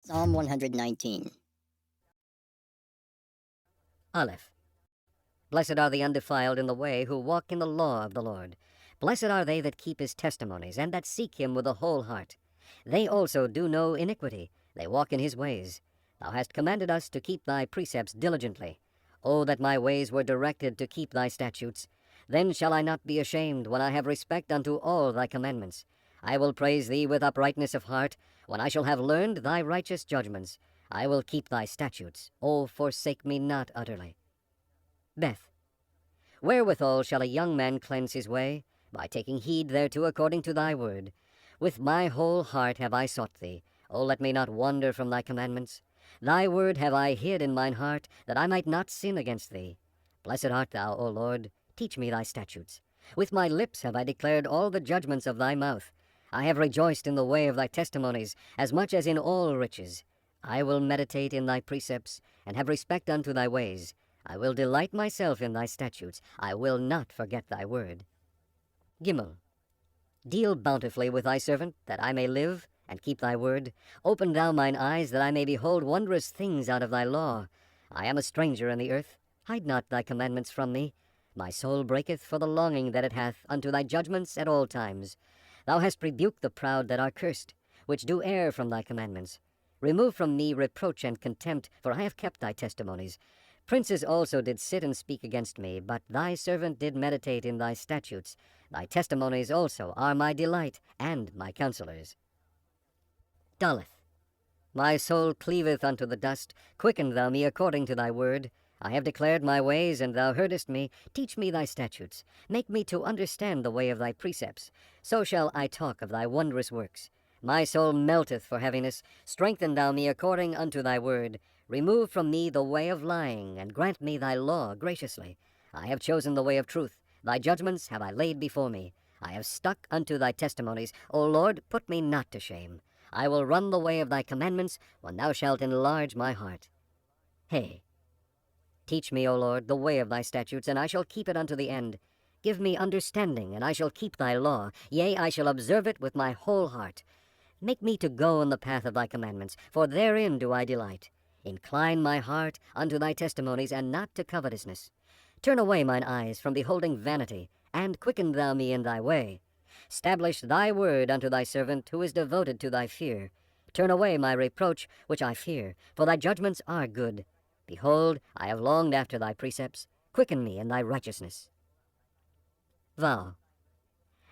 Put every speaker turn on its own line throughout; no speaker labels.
Psalm 119.
Aleph. Blessed are the undefiled in the way who walk in the law of the Lord. Blessed are they that keep his testimonies, and that seek him with a whole heart. They also do no iniquity, they walk in his ways. Thou hast commanded us to keep thy precepts diligently. O that my ways were directed to keep thy statutes! Then shall I not be ashamed when I have respect unto all thy commandments. I will praise thee with uprightness of heart, when I shall have learned thy righteous judgments. I will keep thy statutes. O forsake me not utterly. Beth. Wherewithal shall a young man cleanse his way? By taking heed thereto according to thy word. With my whole heart have I sought thee. O let me not wander from thy commandments. Thy word have I hid in mine heart, that I might not sin against thee. Blessed art thou, O Lord. Teach me thy statutes. With my lips have I declared all the judgments of thy mouth. I have rejoiced in the way of thy testimonies, as much as in all riches. I will meditate in thy precepts, and have respect unto thy ways. I will delight myself in thy statutes. I will not forget thy word. Gimel. Deal bountifully with thy servant, that I may live, and keep thy word. Open thou mine eyes, that I may behold wondrous things out of thy law. I am a stranger in the earth. Hide not thy commandments from me. My soul breaketh for the longing that it hath unto thy judgments at all times. Thou hast rebuked the proud that are cursed, which do err from thy commandments. Remove from me reproach and contempt, for I have kept thy testimonies. Princes also did sit and speak against me, but thy servant did meditate in thy statutes. Thy testimonies also are my delight, and my counselors. Daleth. My soul cleaveth unto the dust. Quicken thou me according to thy word. I have declared my ways, and thou heardest me. Teach me thy statutes. Make me to understand the way of thy precepts. So shall I talk of thy wondrous works. My soul melteth for heaviness. Strengthen thou me according unto thy word. Remove from me the way of lying, and grant me thy law graciously. I have chosen the way of truth. Thy judgments have I laid before me. I have stuck unto thy testimonies. O Lord, put me not to shame. I will run the way of thy commandments, when thou shalt enlarge my heart. Hey. Teach me, O Lord, the way of thy statutes, and I shall keep it unto the end. Give me understanding, and I shall keep thy law. Yea, I shall observe it with my whole heart. Make me to go in the path of thy commandments, for therein do I delight. Incline my heart unto thy testimonies, and not to covetousness. Turn away mine eyes from beholding vanity, and quicken thou me in thy way. Stablish thy word unto thy servant, who is devoted to thy fear. Turn away my reproach, which I fear, for thy judgments are good. Behold, I have longed after thy precepts. Quicken me in thy righteousness. Vow.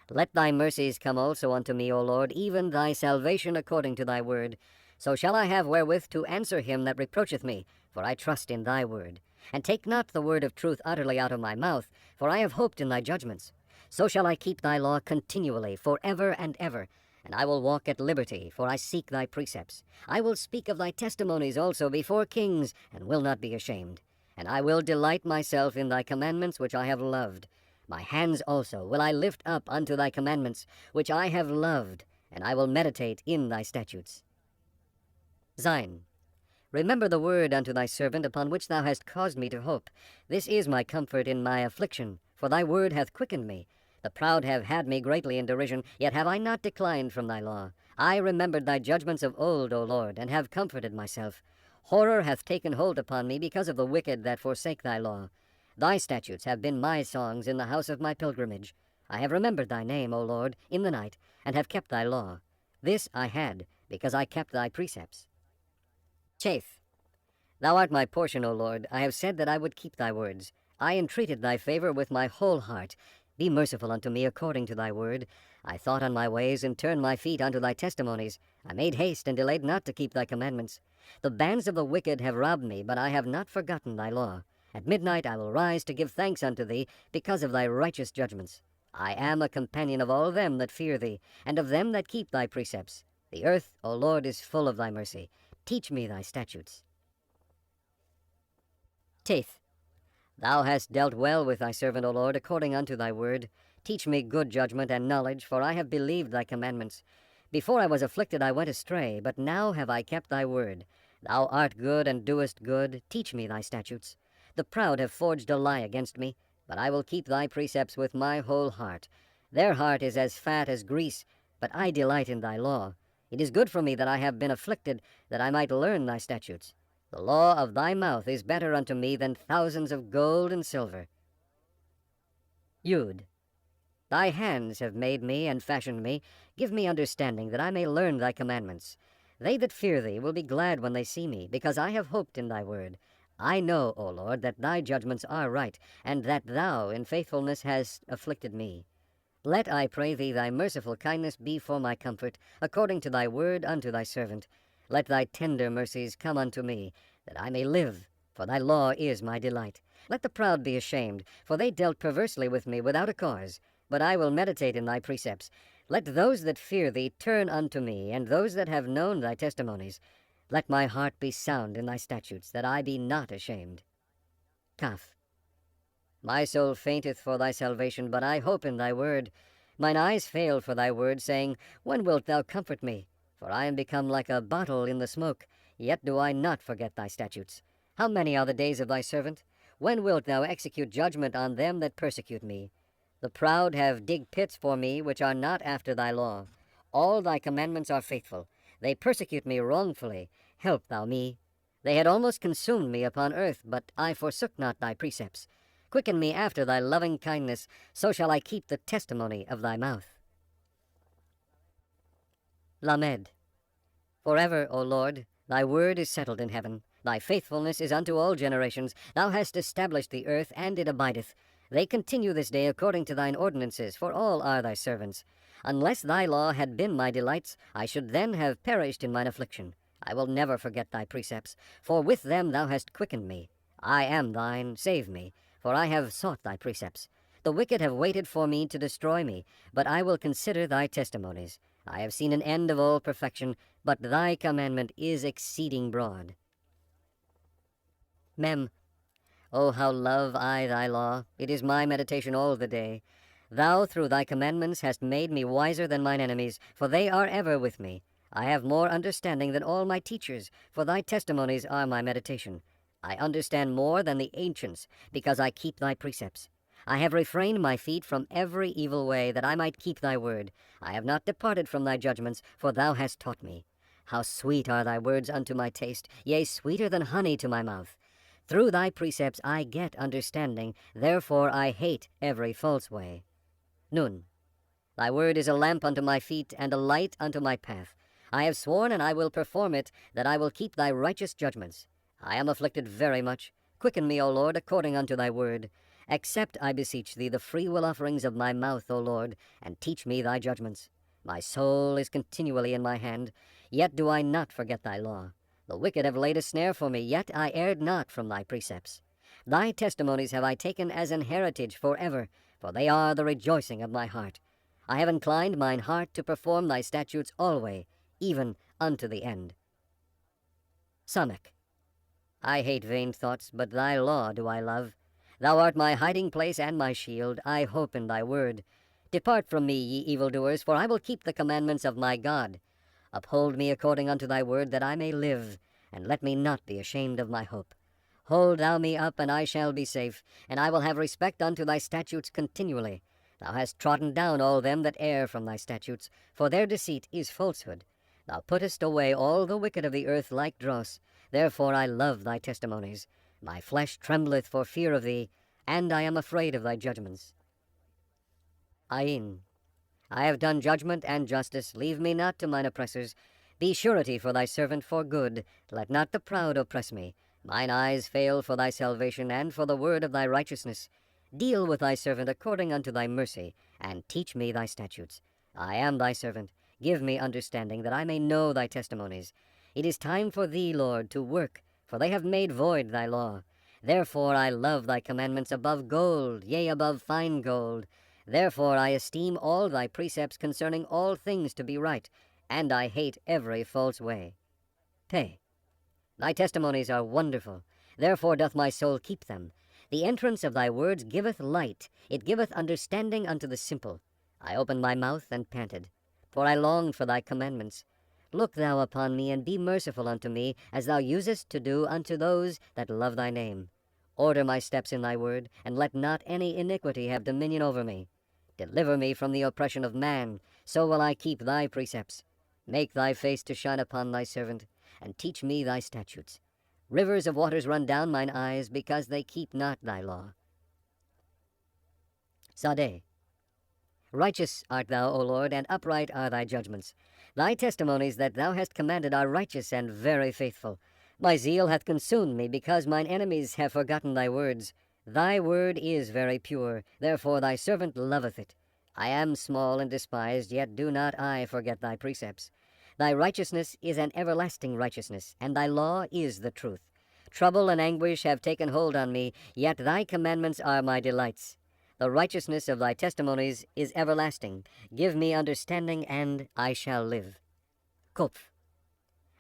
Let thy mercies come also unto me, O Lord, even thy salvation according to thy word. So shall I have wherewith to answer him that reproacheth me, for I trust in thy word. And take not the word of truth utterly out of my mouth, for I have hoped in thy judgments. So shall I keep thy law continually, for ever and ever. And I will walk at liberty, for I seek thy precepts. I will speak of thy testimonies also before kings, and will not be ashamed. And I will delight myself in thy commandments which I have loved. My hands also will I lift up unto thy commandments, which I have loved, and I will meditate in thy statutes. Zayin. Remember the word unto thy servant, upon which thou hast caused me to hope. This is my comfort in my affliction, for thy word hath quickened me. The proud have had me greatly in derision, yet have I not declined from thy law. I remembered thy judgments of old, O Lord, and have comforted myself. Horror hath taken hold upon me because of the wicked that forsake thy law. Thy statutes have been my songs in the house of my pilgrimage. I have remembered thy name, O Lord, in the night, and have kept thy law. This I had, because I kept thy precepts. Chafe. Thou art my portion, O Lord. I have said that I would keep thy words. I entreated thy favor with my whole heart. Be merciful unto me according to thy word. I thought on my ways, and turned my feet unto thy testimonies. I made haste, and delayed not to keep thy commandments. The bands of the wicked have robbed me, but I have not forgotten thy law. At midnight I will rise to give thanks unto thee, because of thy righteous judgments. I am a companion of all them that fear thee, and of them that keep thy precepts. The earth, O Lord, is full of thy mercy. Teach me thy statutes. Teth. Thou hast dealt well with thy servant, O Lord, according unto thy word. Teach me good judgment and knowledge, for I have believed thy commandments. Before I was afflicted I went astray, but now have I kept thy word. Thou art good and doest good. Teach me thy statutes. The proud have forged a lie against me, but I will keep thy precepts with my whole heart. Their heart is as fat as grease, but I delight in thy law. It is good for me that I have been afflicted, that I might learn thy statutes. The law of thy mouth is better unto me than thousands of gold and silver. Yud. Thy hands have made me and fashioned me. Give me understanding, that I may learn thy commandments. They that fear thee will be glad when they see me, because I have hoped in thy word. I know, O Lord, that thy judgments are right, and that thou in faithfulness hast afflicted me. Let, I pray thee, thy merciful kindness be for my comfort, according to thy word unto thy servant. Let thy tender mercies come unto me, that I may live, for thy law is my delight. Let the proud be ashamed, for they dealt perversely with me without a cause. But I will meditate in thy precepts. Let those that fear thee turn unto me, and those that have known thy testimonies. Let my heart be sound in thy statutes, that I be not ashamed. Kaf. My soul fainteth for thy salvation, but I hope in thy word. Mine eyes fail for thy word, saying, When wilt thou comfort me? For I am become like a bottle in the smoke, yet do I not forget thy statutes. How many are the days of thy servant? When wilt thou execute judgment on them that persecute me? The proud have digged pits for me, which are not after thy law. All thy commandments are faithful. They persecute me wrongfully. Help thou me. They had almost consumed me upon earth, but I forsook not thy precepts. Quicken me after thy loving kindness, so shall I keep the testimony of thy mouth. Lamed. Forever, O Lord, thy word is settled in heaven. Thy faithfulness is unto all generations. Thou hast established the earth, and it abideth. They continue this day according to thine ordinances, for all are thy servants. Unless thy law had been my delights, I should then have perished in mine affliction. I will never forget thy precepts, for with them thou hast quickened me. I am thine, save me, for I have sought thy precepts. The wicked have waited for me to destroy me, but I will consider thy testimonies. I have seen an end of all perfection, but thy commandment is exceeding broad. Mem. O how love I thy law! It is my meditation all the day. Thou through thy commandments hast made me wiser than mine enemies, for they are ever with me. I have more understanding than all my teachers, for thy testimonies are my meditation. I understand more than the ancients, because I keep thy precepts. I have refrained my feet from every evil way, that I might keep thy word. I have not departed from thy judgments, for thou hast taught me. How sweet are thy words unto my taste, yea, sweeter than honey to my mouth. Through thy precepts I get understanding, therefore I hate every false way. Nun. Thy word is a lamp unto my feet, and a light unto my path. I have sworn, and I will perform it, that I will keep thy righteous judgments. I am afflicted very much. Quicken me, O Lord, according unto thy word. Accept, I beseech thee, the freewill offerings of my mouth, O Lord, and teach me thy judgments. My soul is continually in my hand, yet do I not forget thy law. The wicked have laid a snare for me, yet I erred not from thy precepts. Thy testimonies have I taken as an heritage forever, for they are the rejoicing of my heart. I have inclined mine heart to perform thy statutes alway, even unto the end. Samek. I hate vain thoughts, but thy law do I love. Thou art my hiding place and my shield. I hope in thy word. Depart from me, ye evildoers, for I will keep the commandments of my God. Uphold me according unto thy word, that I may live, and let me not be ashamed of my hope. Hold thou me up, and I shall be safe, and I will have respect unto thy statutes continually. Thou hast trodden down all them that err from thy statutes, for their deceit is falsehood. Thou puttest away all the wicked of the earth like dross. Therefore I love thy testimonies. My flesh trembleth for fear of thee, and I am afraid of thy judgments. Ain. I have done judgment and justice. Leave me not to mine oppressors. Be surety for thy servant for good. Let not the proud oppress me. Mine eyes fail for thy salvation, and for the word of thy righteousness. Deal with thy servant according unto thy mercy, and teach me thy statutes. I am thy servant. Give me understanding, that I may know thy testimonies. It is time for thee, Lord, to work, for they have made void thy law. Therefore I love thy commandments above gold, yea, above fine gold. Therefore I esteem all thy precepts concerning all things to be right, and I hate every false way. Pay. Thy testimonies are wonderful, therefore doth my soul keep them. The entrance of thy words giveth light, it giveth understanding unto the simple. I opened my mouth and panted, for I longed for thy commandments. Look thou upon me, and be merciful unto me, as thou usest to do unto those that love thy name. Order my steps in thy word, and let not any iniquity have dominion over me. Deliver me from the oppression of man, so will I keep thy precepts. Make thy face to shine upon thy servant, and teach me thy statutes. Rivers of waters run down mine eyes, because they keep not thy law. Sadeh. Righteous art thou, O Lord, and upright are thy judgments. Thy testimonies that thou hast commanded are righteous and very faithful. My zeal hath consumed me, because mine enemies have forgotten thy words. Thy word is very pure, therefore thy servant loveth it. I am small and despised, yet do not I forget thy precepts. Thy righteousness is an everlasting righteousness, and thy law is the truth. Trouble and anguish have taken hold on me, yet thy commandments are my delights. The righteousness of thy testimonies is everlasting. Give me understanding, and I shall live. Kopf.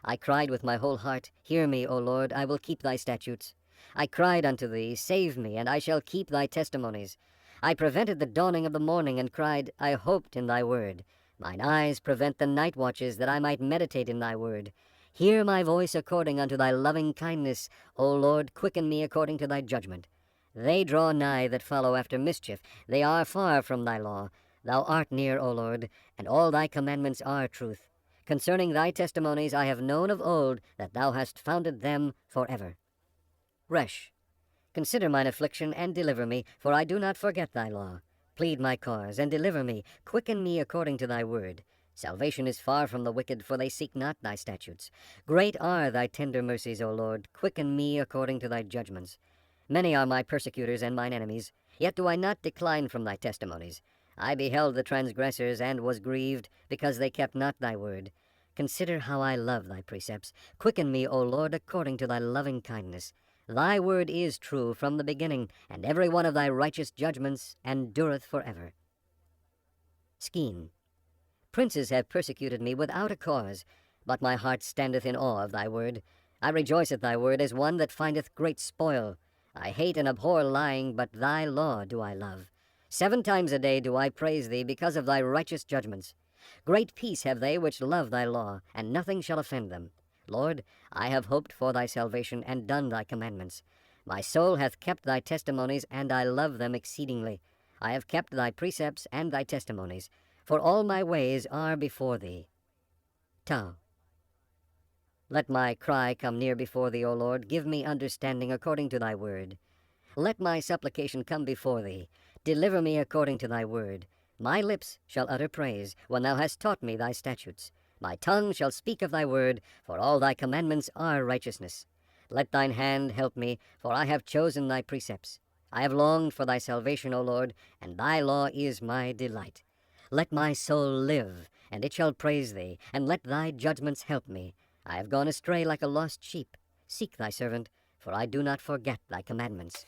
I cried with my whole heart, Hear me, O Lord, I will keep thy statutes. I cried unto thee, Save me, and I shall keep thy testimonies. I prevented the dawning of the morning, and cried, I hoped in thy word. Mine eyes prevent the night watches, that I might meditate in thy word. Hear my voice according unto thy loving kindness. O Lord, quicken me according to thy judgment. They draw nigh that follow after mischief. They are far from thy law. Thou art near, O Lord, and all thy commandments are truth. Concerning thy testimonies I have known of old, that thou hast founded them forever. Resh. Consider mine affliction, and deliver me, for I do not forget thy law. Plead my cause, and deliver me. Quicken me according to thy word. Salvation is far from the wicked, for they seek not thy statutes. Great are thy tender mercies, O Lord. Quicken me according to thy judgments. Many are my persecutors and mine enemies, yet do I not decline from thy testimonies. I beheld the transgressors, and was grieved, because they kept not thy word. Consider how I love thy precepts. Quicken me, O Lord, according to thy loving kindness. Thy word is true from the beginning, and every one of thy righteous judgments endureth forever. Skeen. Princes have persecuted me without a cause, but my heart standeth in awe of thy word. I rejoice at thy word as one that findeth great spoil. I hate and abhor lying, but thy law do I love. 7 times a day do I praise thee because of thy righteous judgments. Great peace have they which love thy law, and nothing shall offend them. Lord, I have hoped for thy salvation, and done thy commandments. My soul hath kept thy testimonies, and I love them exceedingly. I have kept thy precepts and thy testimonies, for all my ways are before thee. Tau. Let my cry come near before thee, O Lord. Give me understanding according to thy word. Let my supplication come before thee. Deliver me according to thy word. My lips shall utter praise, when thou hast taught me thy statutes. My tongue shall speak of thy word, for all thy commandments are righteousness. Let thine hand help me, for I have chosen thy precepts. I have longed for thy salvation, O Lord, and thy law is my delight. Let my soul live, and it shall praise thee, and let thy judgments help me. I have gone astray like a lost sheep. Seek thy servant, for I do not forget thy commandments.